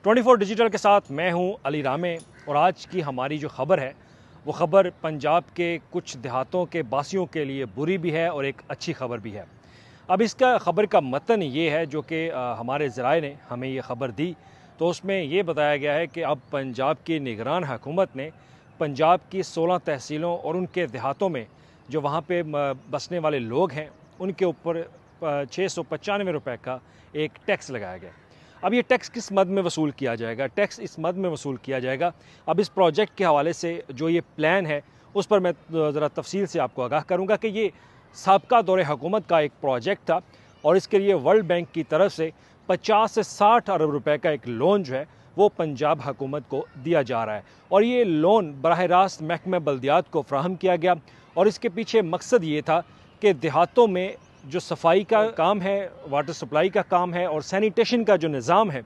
24 digital के साथ मैं हूं अली रामे और आज की हमारी जो खबर है वो खबर पंजाब के कुछ देहातों के बासियों के लिए बुरी भी है और एक अच्छी खबर भी है। अब इसका खबर का मतन ये है जो कि हमारे ज़राए ने हमें ये खबर दी, तो उसमें ये बताया गया है कि अब पंजाब की निगरान हुकूमत ने पंजाब की 16 तहसीलों और उनके देहातों में जो वहाँ पे बसने वाले लोग हैं उनके ऊपर 695 रुपये का एक टैक्स लगाया गया। अब ये टैक्स किस मद में वसूल किया जाएगा? टैक्स इस मद में वसूल किया जाएगा। अब इस प्रोजेक्ट के हवाले से जो ये प्लान है उस पर मैं ज़रा तफसील से आपको आगाह करूँगा कि ये साबका दौरे हुकूमत का एक प्रोजेक्ट था और इसके लिए वर्ल्ड बैंक की तरफ से 50 से 60 अरब रुपए का एक लोन जो है वो पंजाब हुकूमत को दिया जा रहा है और ये लोन बराह रास्त महकमे बल्दियात को फ्राहम किया गया और इसके पीछे मकसद ये था कि देहातों में जो सफाई का काम है, वाटर सप्लाई का काम है और सैनिटेशन का जो निज़ाम है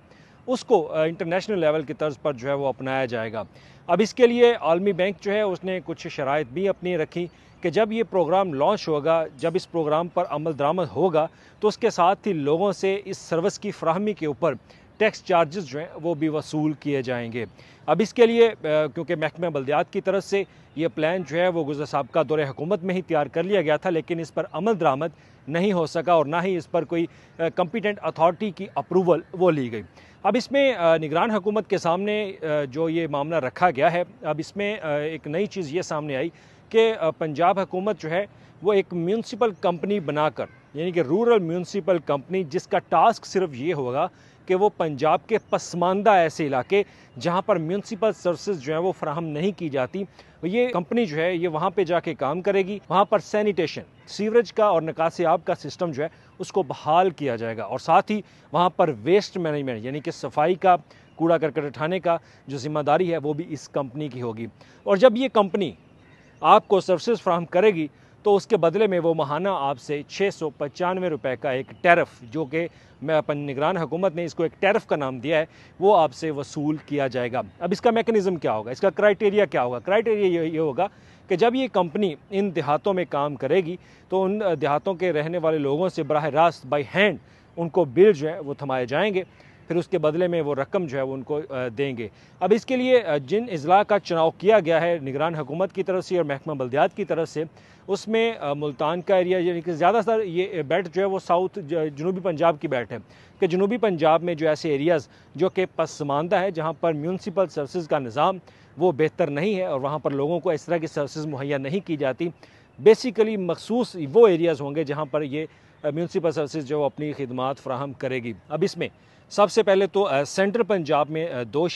उसको इंटरनेशनल लेवल की तर्ज पर जो है वो अपनाया जाएगा। अब इसके लिए आलमी बैंक जो है उसने कुछ शराइत भी अपनी रखी कि जब ये प्रोग्राम लॉन्च होगा, जब इस प्रोग्राम पर अमल दरामद होगा तो उसके साथ ही लोगों से इस सर्विस की फ्राहमी के ऊपर टैक्स चार्जेस जो हैं वो भी वसूल किए जाएंगे। अब इसके लिए क्योंकि महकमा बल्दियात की तरफ से ये प्लान जो है वो गुज़र साबका दौरे हुकूमत में ही तैयार कर लिया गया था, लेकिन इस पर अमल दरामद नहीं हो सका और ना ही इस पर कोई कम्पिटेंट अथॉरिटी की अप्रूवल वो ली गई। अब इसमें निगरान हुकूमत के सामने जो ये मामला रखा गया है, अब इसमें एक नई चीज़ ये सामने आई कि पंजाब हुकूमत जो है वो एक म्यूनसिपल कंपनी बनाकर, यानी कि रूरल म्यूनसिपल कंपनी, जिसका टास्क सिर्फ ये होगा कि वो पंजाब के पसमानदा ऐसे इलाके जहाँ पर म्यूनसिपल सर्विसेज जो है वो फराहम नहीं की जाती, ये कंपनी जो है ये वहाँ पे जाके काम करेगी। वहाँ पर सैनिटेशन, सीवरेज का और निकासी आब का सिस्टम जो है उसको बहाल किया जाएगा और साथ ही वहाँ पर वेस्ट मैनेजमेंट यानी कि सफाई का, कूड़ा करकट उठाने का जो जिम्मेदारी है वो भी इस कंपनी की होगी। और जब ये कंपनी आपको सर्विसेज फ्राहम करेगी तो उसके बदले में वो माहाना आपसे 695 रुपये का एक टैरिफ, जो कि निगरान हुकूमत ने इसको एक टैरिफ का नाम दिया है, वो आपसे वसूल किया जाएगा। अब इसका मैकेनिज़्म क्या होगा, इसका क्राइटेरिया क्या होगा? क्राइटेरिया ये होगा कि जब ये कंपनी इन देहातों में काम करेगी तो उन देहातों के रहने वाले लोगों से बराह रास्त बाई हैंड उनको बिल जो है वो थमाए जाएंगे, फिर उसके बदले में वो रकम जो है वो उनको देंगे। अब इसके लिए जिन अजला का चुनाव किया गया है निगरान हुकूमत की तरफ से और महकमा बल्दियात की तरफ से, उसमें मुल्तान का एरिया यानी कि ज़्यादातर ये बेल्ट जो है वो साउथ जनूबी पंजाब की बेल्ट है कि जनूबी पंजाब में जो ऐसे एरियाज़ जो कि पसमानदा है, जहाँ पर म्यूनसिपल सर्विसेज का निज़ाम वो बेहतर नहीं है और वहाँ पर लोगों को इस तरह की सर्विसेज मुहैया नहीं की जाती, बेसिकली मखसूस वो एरियाज़ होंगे जहाँ पर ये म्यूनसिपल सर्विसेज जो अपनी खिदमात फ्राहम करेगी। अब इसमें सबसे पहले तो सेंट्रल पंजाब में दो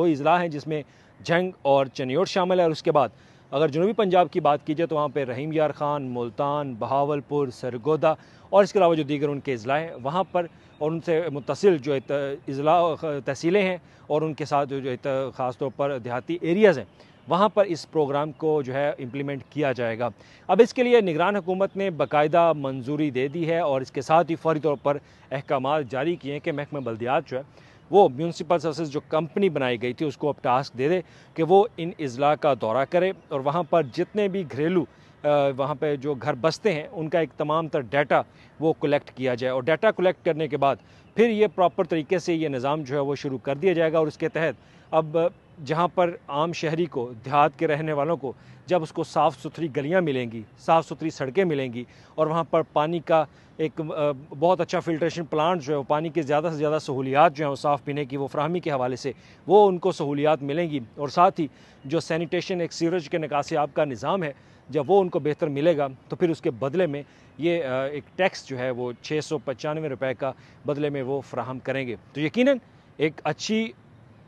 अजला हैं जिसमें जंग और चनियोट शामिल है और उसके बाद अगर जनूबी पंजाब की बात की जाए तो वहाँ पे रहीम यार खान, मुल्तान, बहावलपुर, सरगोदा और इसके अलावा जो दीगर उनके अजला हैं वहाँ पर और उनसे मुत्तसिल जो अजला तहसीलें हैं और उनके साथ जो ख़ास तौर पर देहाती एरियाज़ हैं वहाँ पर इस प्रोग्राम को जो है इम्प्लीमेंट किया जाएगा। अब इसके लिए निगरान हुकूमत ने बाकायदा मंजूरी दे दी है और इसके साथ ही फौरी तौर पर अहकामात जारी किए हैं कि महकमा बल्दियात जो है वो म्यूनसिपल सर्विसेज जो कंपनी बनाई गई थी उसको अब टास्क दे दे कि वो इन अजला का दौरा करे और वहाँ पर जितने भी घरेलू वहाँ पे जो घर बसते हैं उनका एक तमाम तर डाटा वो कलेक्ट किया जाए और डाटा कलेक्ट करने के बाद फिर ये प्रॉपर तरीके से ये निज़ाम जो है वो शुरू कर दिया जाएगा और इसके तहत अब जहाँ पर आम शहरी को, देहात के रहने वालों को जब उसको साफ़ सुथरी गलियाँ मिलेंगी, साफ़ सुथरी सड़कें मिलेंगी और वहाँ पर पानी का एक बहुत अच्छा फ़िल्ट्रेशन प्लांट जो है वो पानी की ज़्यादा से ज़्यादा सहूलियात जो हैं वो साफ़ पीने की वो फ्राहमी के हवाले से वो उनको सहूलियात मिलेंगी और साथ ही जो सैनिटेशन, एक सीवरेज के निकासी आब का निज़ाम है, जब वो उनको बेहतर मिलेगा तो फिर उसके बदले में ये एक टैक्स जो है वो 695 रुपये का बदले में वो फ्राहम करेंगे। तो यकीनन एक अच्छी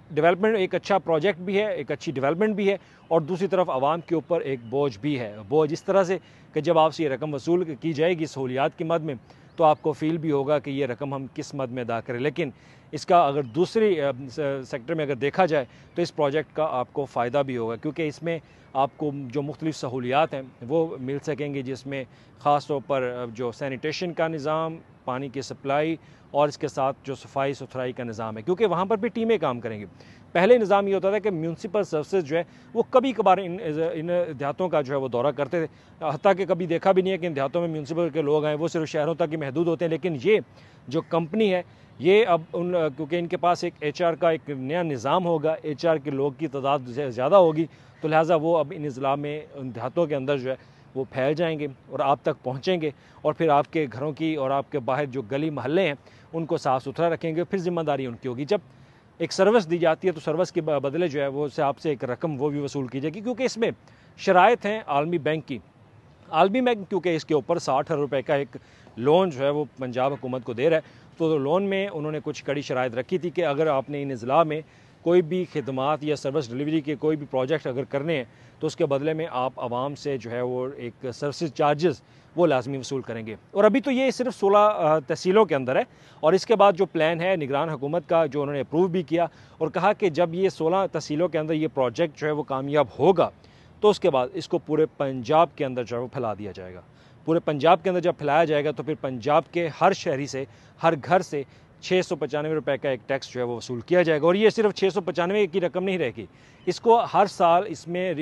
डेवलपमेंट, एक अच्छा प्रोजेक्ट भी है, एक अच्छी डेवलपमेंट भी है और दूसरी तरफ आवाम के ऊपर एक बोझ भी है। बोझ इस तरह से कि जब आपसे ये रकम वसूल की जाएगी सहूलियात की मद में तो आपको फ़ील भी होगा कि ये रकम हम किस मद में अदा करें, लेकिन इसका अगर दूसरी सेक्टर में अगर देखा जाए तो इस प्रोजेक्ट का आपको फ़ायदा भी होगा क्योंकि इसमें आपको जो मुख्तलिफ़ सहूलियात हैं वो मिल सकेंगी, जिसमें ख़ास तौर पर जो सैनिटेशन का निज़ाम, پانی کی سپلائی اور اس کے ساتھ جو صفائی ستھرائی کا نظام ہے، کیونکہ وہاں پر بھی ٹیمیں کام کریں گی۔ پہلے نظام یہ ہوتا تھا کہ میونسپل سروسز جو ہے وہ کبھی کبھار ان دیہاتوں کا جو ہے وہ دورہ کرتے تھے، حتیٰ کہ کبھی دیکھا بھی نہیں ہے کہ ان دیہاتوں میں میونسپل کے لوگ آئیں، وہ صرف شہروں تک ہی محدود ہوتے ہیں۔ لیکن یہ جو کمپنی ہے یہ اب کیونکہ ان کے پاس ایک ایچ آر کا ایک نیا نظام ہوگا، ایچ آر کے لوگ کی تعداد زیادہ ہوگی، تو لہٰذا وہ اب ان اضلاع میں ان دیہاتوں کے اندر جو ہے وہ پھیل جائیں گے اور آپ تک پہنچیں گے، اور پھر آپ کے گھروں کی اور آپ کے باہر جو گلی محلے ہیں ان کو صاف ستھرا رکھیں گے۔ پھر ذمہ داری ان کی ہوگی۔ جب ایک سروس دی جاتی ہے تو سروس کے بدلے جو ہے وہ آپ سے ایک رقم وہ بھی وصول کی جائے گی، کیونکہ اس میں شرائط ہیں عالمی بینک کی۔ عالمی بینک کیونکہ اس کے اوپر 60 ارب روپے کا ایک لون جو ہے وہ پنجاب حکومت کو دے رہا ہے، تو لون میں انہوں نے کچھ کڑی شرائط رکھی تھی کہ اگر آپ نے ان اضلاع میں کوئی بھی خدمات یا سروس ڈلیوری کے کوئی بھی پروجیکٹ اگر کرنے ہیں تو اس کے بدلے میں آپ عوام سے جو ہے وہ ایک سروسز چارجز وہ لازمی وصول کریں گے۔ اور ابھی تو یہ صرف 16 تحصیلوں کے اندر ہے، اور اس کے بعد جو پلان ہے نگران حکومت کا جو انہوں نے اپروو بھی کیا، اور کہا کہ جب یہ 16 تحصیلوں کے اندر یہ پروجیکٹ جو ہے وہ کامیاب ہوگا تو اس کے بعد اس کو پورے پنجاب کے اندر جو ہے وہ پھیلا دیا جائے گا۔ پورے پنجاب کے اندر جب پھیلایا جائے گا تو پھر پنجاب کے ہر شہری سے، ہر گھر سے 695 روپے کا ایک ٹیکس جو ہے وہ وصول کیا جائے گا۔ اور یہ صرف 695 کی رقم نہیں رہے گی، اس کو ہر سال اس میں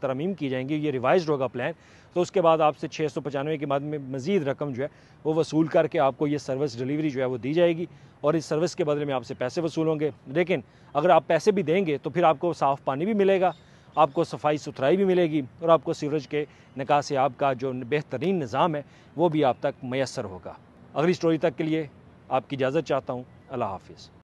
ترمیم کی جائیں گی، یہ ریوائزڈ ہوگا پلان۔ تو اس کے بعد آپ سے 695 کے بعد میں مزید رقم جو ہے وہ وصول کر کے آپ کو یہ سروس ڈلیوری جو ہے وہ دی جائے گی، اور اس سروس کے بدلے میں آپ سے پیسے وصول ہوں گے۔ لیکن اگر آپ پیسے بھی دیں گے تو پھر آپ کو صاف پانی بھی ملے گا، آپ کو صفائی ستھرائی بھی ملے گی، اور آپ کو سیوریج کے نکاس آب کا جو بہترین نظام ہے وہ بھی آپ تک میسر ہوگا۔ اگلی سٹوری تک کے لیے آپ کی اجازت چاہتا ہوں۔ اللہ حافظ۔